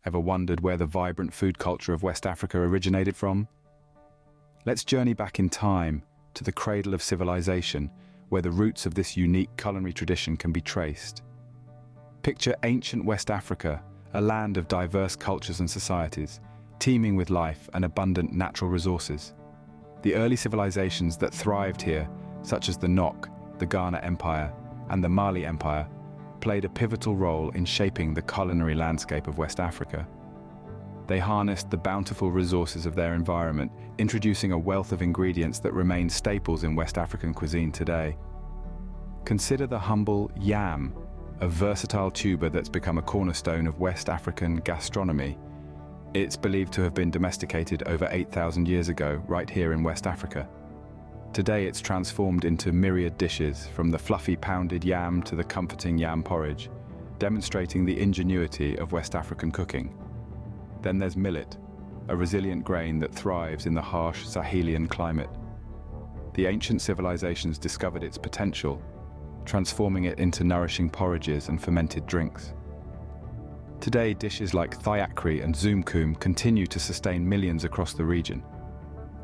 Ever wondered where the vibrant food culture of West Africa originated from? Let's journey back in time to the cradle of civilization, where the roots of this unique culinary tradition can be traced. Picture ancient West Africa, a land of diverse cultures and societies, teeming with life and abundant natural resources. The early civilizations that thrived here, such as the Nok, the Ghana Empire, and the Mali Empire, played a pivotal role in shaping the culinary landscape of West Africa. They harnessed the bountiful resources of their environment, introducing a wealth of ingredients that remain staples in West African cuisine today. Consider the humble yam, a versatile tuber that's become a cornerstone of West African gastronomy. It's believed to have been domesticated over 8,000 years ago, right here in West Africa. Today it's transformed into myriad dishes, from the fluffy pounded yam to the comforting yam porridge, demonstrating the ingenuity of West African cooking. Then there's millet, a resilient grain that thrives in the harsh Sahelian climate. The ancient civilizations discovered its potential, transforming it into nourishing porridges and fermented drinks. Today, dishes like thiakri and zoomkoum continue to sustain millions across the region.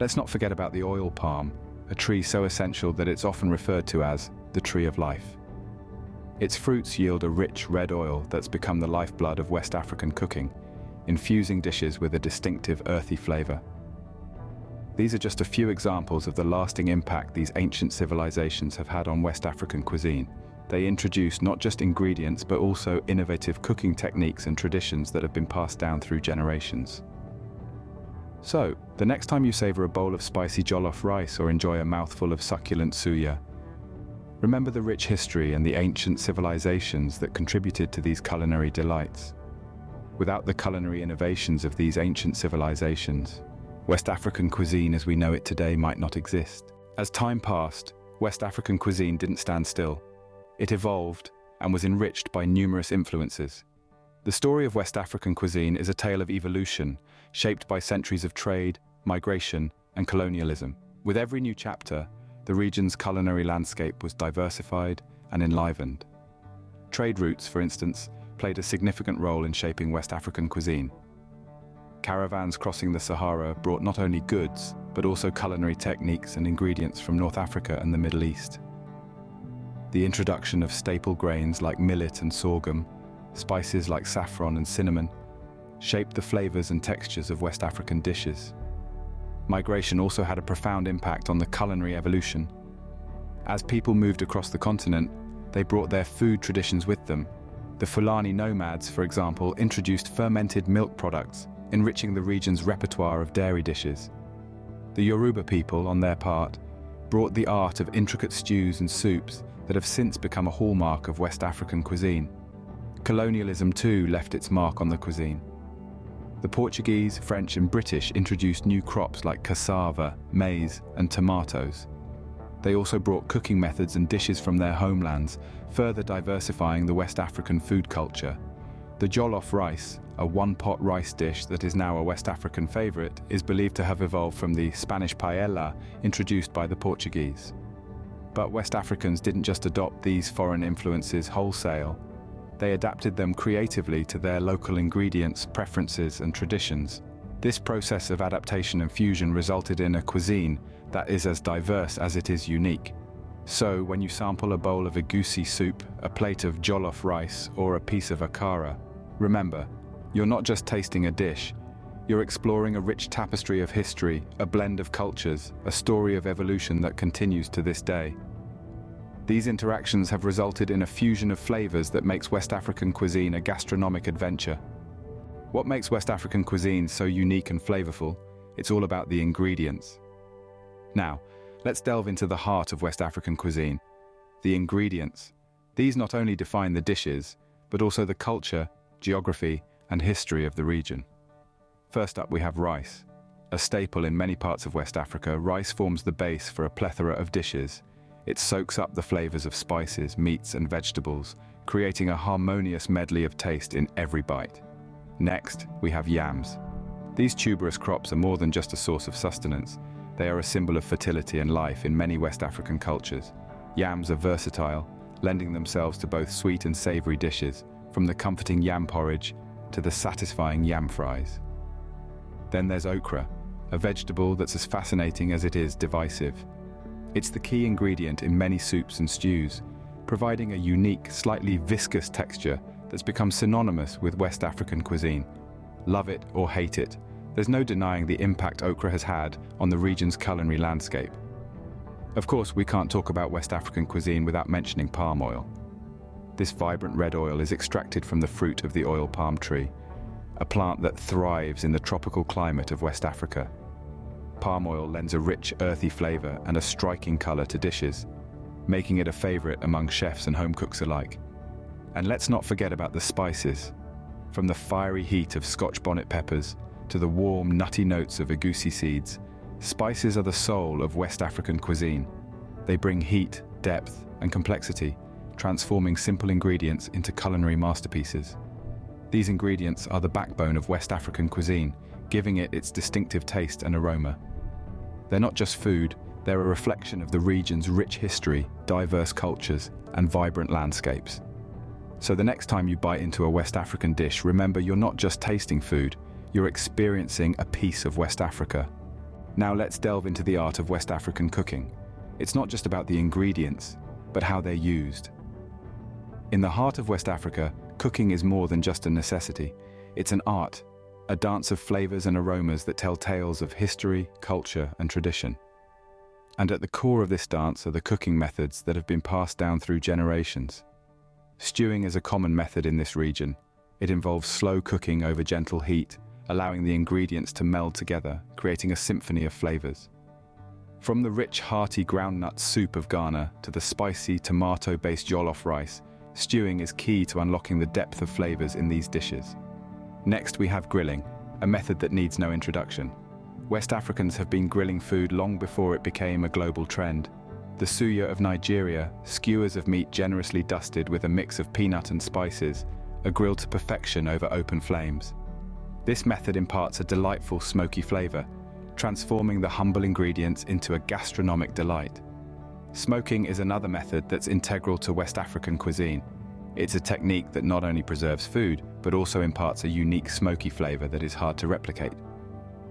Let's not forget about the oil palm, a tree so essential that it's often referred to as the tree of life. Its fruits yield a rich red oil that's become the lifeblood of West African cooking, infusing dishes with a distinctive earthy flavor. These are just a few examples of the lasting impact these ancient civilizations have had on West African cuisine. They introduced not just ingredients, but also innovative cooking techniques and traditions that have been passed down through generations. So, the next time you savor a bowl of spicy jollof rice or enjoy a mouthful of succulent suya, remember the rich history and the ancient civilizations that contributed to these culinary delights. Without the culinary innovations of these ancient civilizations, West African cuisine as we know it today might not exist. As time passed, West African cuisine didn't stand still. It evolved and was enriched by numerous influences. The story of West African cuisine is a tale of evolution, shaped by centuries of trade, migration, and colonialism. With every new chapter, the region's culinary landscape was diversified and enlivened. Trade routes, for instance, played a significant role in shaping West African cuisine. Caravans crossing the Sahara brought not only goods, but also culinary techniques and ingredients from North Africa and the Middle East. The introduction of staple grains like millet and sorghum, spices like saffron and cinnamon, shaped the flavors and textures of West African dishes. Migration also had a profound impact on the culinary evolution. As people moved across the continent, they brought their food traditions with them. The Fulani nomads, for example, introduced fermented milk products, enriching the region's repertoire of dairy dishes. The Yoruba people, on their part, brought the art of intricate stews and soups that have since become a hallmark of West African cuisine. Colonialism too left its mark on the cuisine. The Portuguese, French and British introduced new crops like cassava, maize and tomatoes. They also brought cooking methods and dishes from their homelands, further diversifying the West African food culture. The jollof rice, a one-pot rice dish that is now a West African favorite, is believed to have evolved from the Spanish paella introduced by the Portuguese. But West Africans didn't just adopt these foreign influences wholesale. They adapted them creatively to their local ingredients, preferences, and traditions. This process of adaptation and fusion resulted in a cuisine that is as diverse as it is unique. So, when you sample a bowl of Egusi soup, a plate of jollof rice, or a piece of akara, remember, you're not just tasting a dish, you're exploring a rich tapestry of history, a blend of cultures, a story of evolution that continues to this day. These interactions have resulted in a fusion of flavors that makes West African cuisine a gastronomic adventure. What makes West African cuisine so unique and flavorful? It's all about the ingredients. Now, let's delve into the heart of West African cuisine, the ingredients. These not only define the dishes, but also the culture, geography, and history of the region. First up, we have rice. A staple in many parts of West Africa, rice forms the base for a plethora of dishes. It soaks up the flavors of spices, meats, and vegetables, creating a harmonious medley of taste in every bite. Next, we have yams. These tuberous crops are more than just a source of sustenance. They are a symbol of fertility and life in many West African cultures. Yams are versatile, lending themselves to both sweet and savory dishes, from the comforting yam porridge, to the satisfying yam fries. Then there's okra, a vegetable that's as fascinating as it is divisive. It's the key ingredient in many soups and stews, providing a unique, slightly viscous texture that's become synonymous with West African cuisine. Love it or hate it, there's no denying the impact okra has had on the region's culinary landscape. Of course, we can't talk about West African cuisine without mentioning palm oil. This vibrant red oil is extracted from the fruit of the oil palm tree, a plant that thrives in the tropical climate of West Africa. Palm oil lends a rich, earthy flavor and a striking color to dishes, making it a favorite among chefs and home cooks alike. And let's not forget about the spices. From the fiery heat of Scotch bonnet peppers to the warm, nutty notes of Egusi seeds, spices are the soul of West African cuisine. They bring heat, depth, and complexity, transforming simple ingredients into culinary masterpieces. These ingredients are the backbone of West African cuisine, giving it its distinctive taste and aroma. They're not just food, they're a reflection of the region's rich history, diverse cultures, and vibrant landscapes. So the next time you bite into a West African dish, remember you're not just tasting food, you're experiencing a piece of West Africa. Now let's delve into the art of West African cooking. It's not just about the ingredients, but how they're used. In the heart of West Africa, cooking is more than just a necessity. It's an art, a dance of flavors and aromas that tell tales of history, culture, and tradition. And at the core of this dance are the cooking methods that have been passed down through generations. Stewing is a common method in this region. It involves slow cooking over gentle heat, allowing the ingredients to meld together, creating a symphony of flavors. From the rich, hearty groundnut soup of Ghana to the spicy, tomato-based jollof rice, stewing is key to unlocking the depth of flavors in these dishes. Next, we have grilling, a method that needs no introduction. West Africans have been grilling food long before it became a global trend. The Suya of Nigeria, skewers of meat generously dusted with a mix of peanut and spices, are grilled to perfection over open flames. This method imparts a delightful smoky flavor, transforming the humble ingredients into a gastronomic delight. Smoking is another method that's integral to West African cuisine. It's a technique that not only preserves food, but also imparts a unique smoky flavor that is hard to replicate.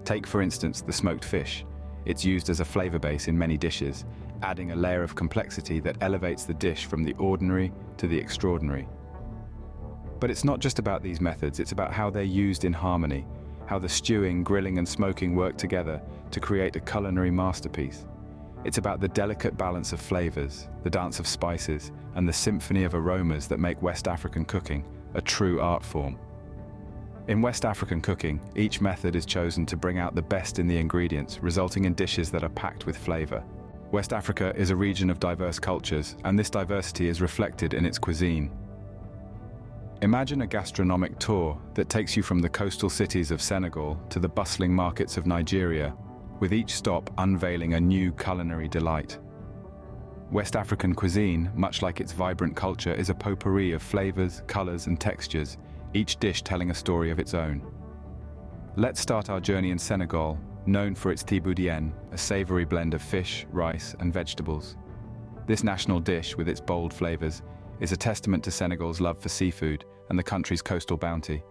Take, for instance, the smoked fish. It's used as a flavor base in many dishes, adding a layer of complexity that elevates the dish from the ordinary to the extraordinary. But it's not just about these methods, it's about how they're used in harmony, how the stewing, grilling, and smoking work together to create a culinary masterpiece. It's about the delicate balance of flavors, the dance of spices, and the symphony of aromas that make West African cooking a true art form. In West African cooking, each method is chosen to bring out the best in the ingredients, resulting in dishes that are packed with flavor. West Africa is a region of diverse cultures, and this diversity is reflected in its cuisine. Imagine a gastronomic tour that takes you from the coastal cities of Senegal to the bustling markets of Nigeria, with each stop unveiling a new culinary delight. West African cuisine, much like its vibrant culture, is a potpourri of flavors, colors, and textures, each dish telling a story of its own. Let's start our journey in Senegal, known for its thiboudien, a savory blend of fish, rice, and vegetables. This national dish, with its bold flavors, is a testament to Senegal's love for seafood and the country's coastal bounty.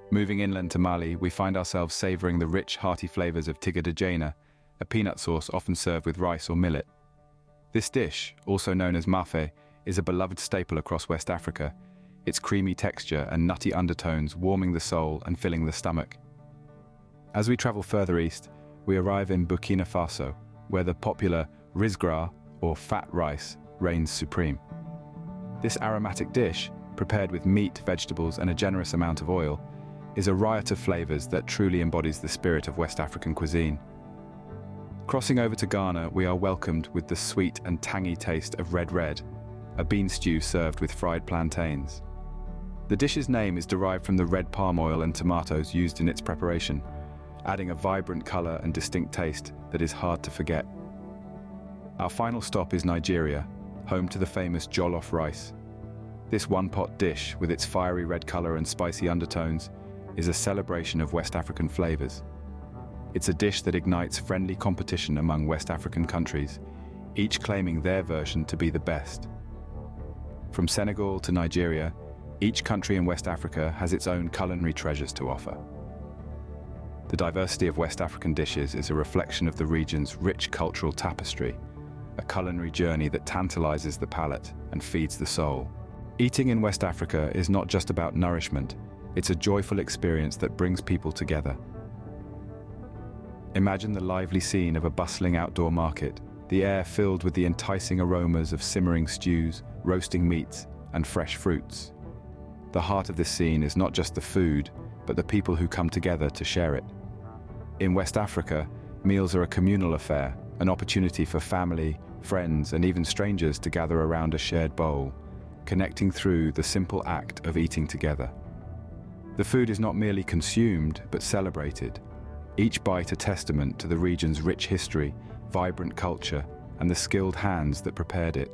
Moving inland to Mali, we find ourselves savoring the rich, hearty flavors of tiga de jana, a peanut sauce often served with rice or millet. This dish, also known as mafe, is a beloved staple across West Africa, its creamy texture and nutty undertones warming the soul and filling the stomach. As we travel further east, we arrive in Burkina Faso, where the popular risgras, or fat rice, reigns supreme. This aromatic dish, prepared with meat, vegetables, and a generous amount of oil, is a riot of flavors that truly embodies the spirit of West African cuisine. Crossing over to Ghana, we are welcomed with the sweet and tangy taste of red, a bean stew served with fried plantains. The dish's name is derived from the red palm oil and tomatoes used in its preparation, adding a vibrant color and distinct taste that is hard to forget. Our final stop is Nigeria, home to the famous Jollof rice. This one-pot dish, with its fiery red color and spicy undertones, is a celebration of West African flavors. It's a dish that ignites friendly competition among West African countries, each claiming their version to be the best. From Senegal to Nigeria, Each country in West Africa has its own culinary treasures to offer. The diversity of West African dishes is a reflection of the region's rich cultural tapestry, a culinary journey that tantalizes the palate and feeds the soul. Eating in West Africa is not just about nourishment, it's a joyful experience that brings people together. Imagine the lively scene of a bustling outdoor market, the air filled with the enticing aromas of simmering stews, roasting meats, and fresh fruits. The heart of this scene is not just the food, but the people who come together to share it. In West Africa, meals are a communal affair, an opportunity for family, friends, and even strangers to gather around a shared bowl, connecting through the simple act of eating together. The food is not merely consumed, but celebrated, each bite a testament to the region's rich history, vibrant culture, and the skilled hands that prepared it.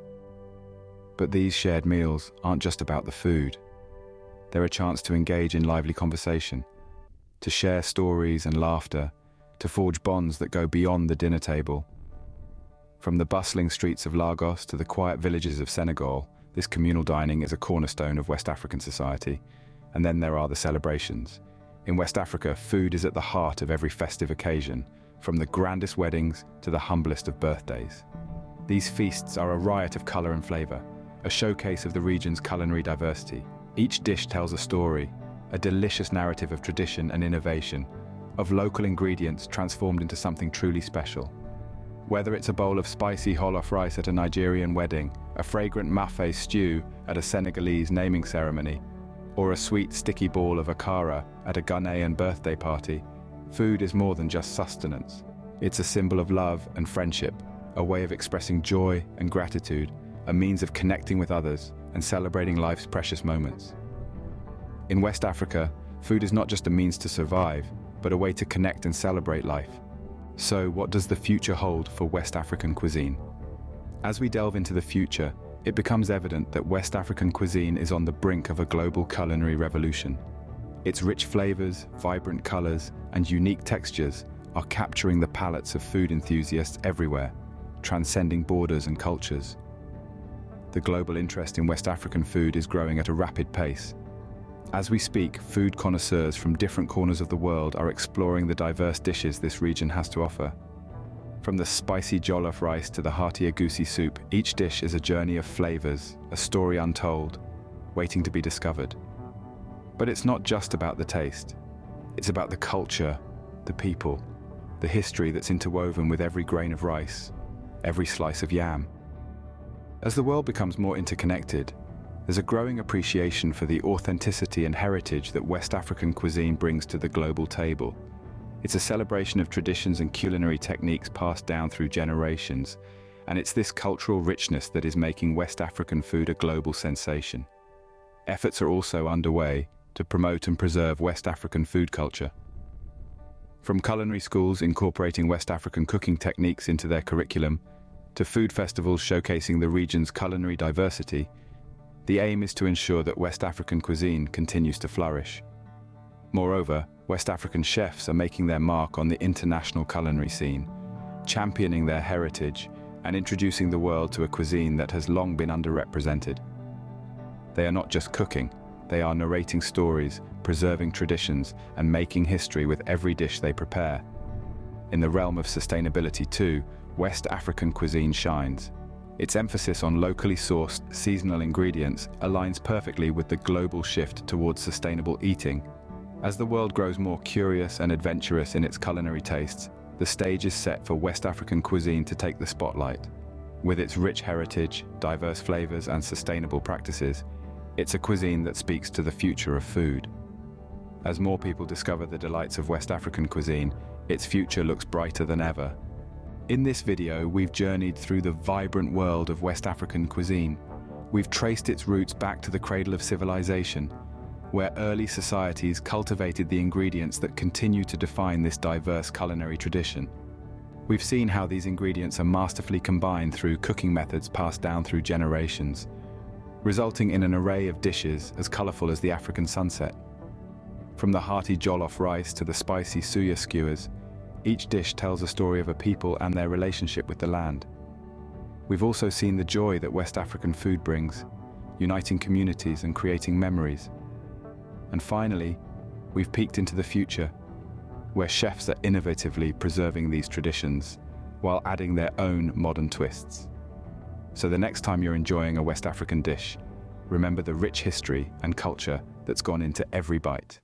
But these shared meals aren't just about the food. They're a chance to engage in lively conversation, to share stories and laughter, to forge bonds that go beyond the dinner table. From the bustling streets of Lagos to the quiet villages of Senegal, this communal dining is a cornerstone of West African society. And then there are the celebrations. In West Africa, food is at the heart of every festive occasion, from the grandest weddings to the humblest of birthdays. These feasts are a riot of color and flavor, a showcase of the region's culinary diversity. Each dish tells a story, a delicious narrative of tradition and innovation, of local ingredients transformed into something truly special. Whether it's a bowl of spicy jollof rice at a Nigerian wedding, a fragrant mafé stew at a Senegalese naming ceremony, or a sweet, sticky ball of akara at a Ghanaian birthday party, food is more than just sustenance. It's a symbol of love and friendship, a way of expressing joy and gratitude, a means of connecting with others and celebrating life's precious moments. In West Africa, food is not just a means to survive, but a way to connect and celebrate life. So, what does the future hold for West African cuisine? As we delve into the future, it becomes evident that West African cuisine is on the brink of a global culinary revolution. Its rich flavors, vibrant colors, and unique textures are capturing the palates of food enthusiasts everywhere, transcending borders and cultures. The global interest in West African food is growing at a rapid pace. As we speak, food connoisseurs from different corners of the world are exploring the diverse dishes this region has to offer. From the spicy jollof rice to the hearty Egusi soup, each dish is a journey of flavors, a story untold, waiting to be discovered. But it's not just about the taste. It's about the culture, the people, the history that's interwoven with every grain of rice, every slice of yam. As the world becomes more interconnected, there's a growing appreciation for the authenticity and heritage that West African cuisine brings to the global table. It's a celebration of traditions and culinary techniques passed down through generations, and it's this cultural richness that is making West African food a global sensation. Efforts are also underway to promote and preserve West African food culture. From culinary schools incorporating West African cooking techniques into their curriculum, to food festivals showcasing the region's culinary diversity, the aim is to ensure that West African cuisine continues to flourish. Moreover, West African chefs are making their mark on the international culinary scene, championing their heritage and introducing the world to a cuisine that has long been underrepresented. They are not just cooking, they are narrating stories, preserving traditions, and making history with every dish they prepare. In the realm of sustainability too, West African cuisine shines. Its emphasis on locally sourced, seasonal ingredients aligns perfectly with the global shift towards sustainable eating. As the world grows more curious and adventurous in its culinary tastes, the stage is set for West African cuisine to take the spotlight. With its rich heritage, diverse flavors, and sustainable practices, it's a cuisine that speaks to the future of food. As more people discover the delights of West African cuisine, its future looks brighter than ever. In this video, we've journeyed through the vibrant world of West African cuisine. We've traced its roots back to the cradle of civilization, where early societies cultivated the ingredients that continue to define this diverse culinary tradition. We've seen how these ingredients are masterfully combined through cooking methods passed down through generations, resulting in an array of dishes as colorful as the African sunset. From the hearty jollof rice to the spicy Suya skewers, each dish tells a story of a people and their relationship with the land. We've also seen the joy that West African food brings, uniting communities and creating memories. And finally, we've peeked into the future, where chefs are innovatively preserving these traditions while adding their own modern twists. So the next time you're enjoying a West African dish, remember the rich history and culture that's gone into every bite.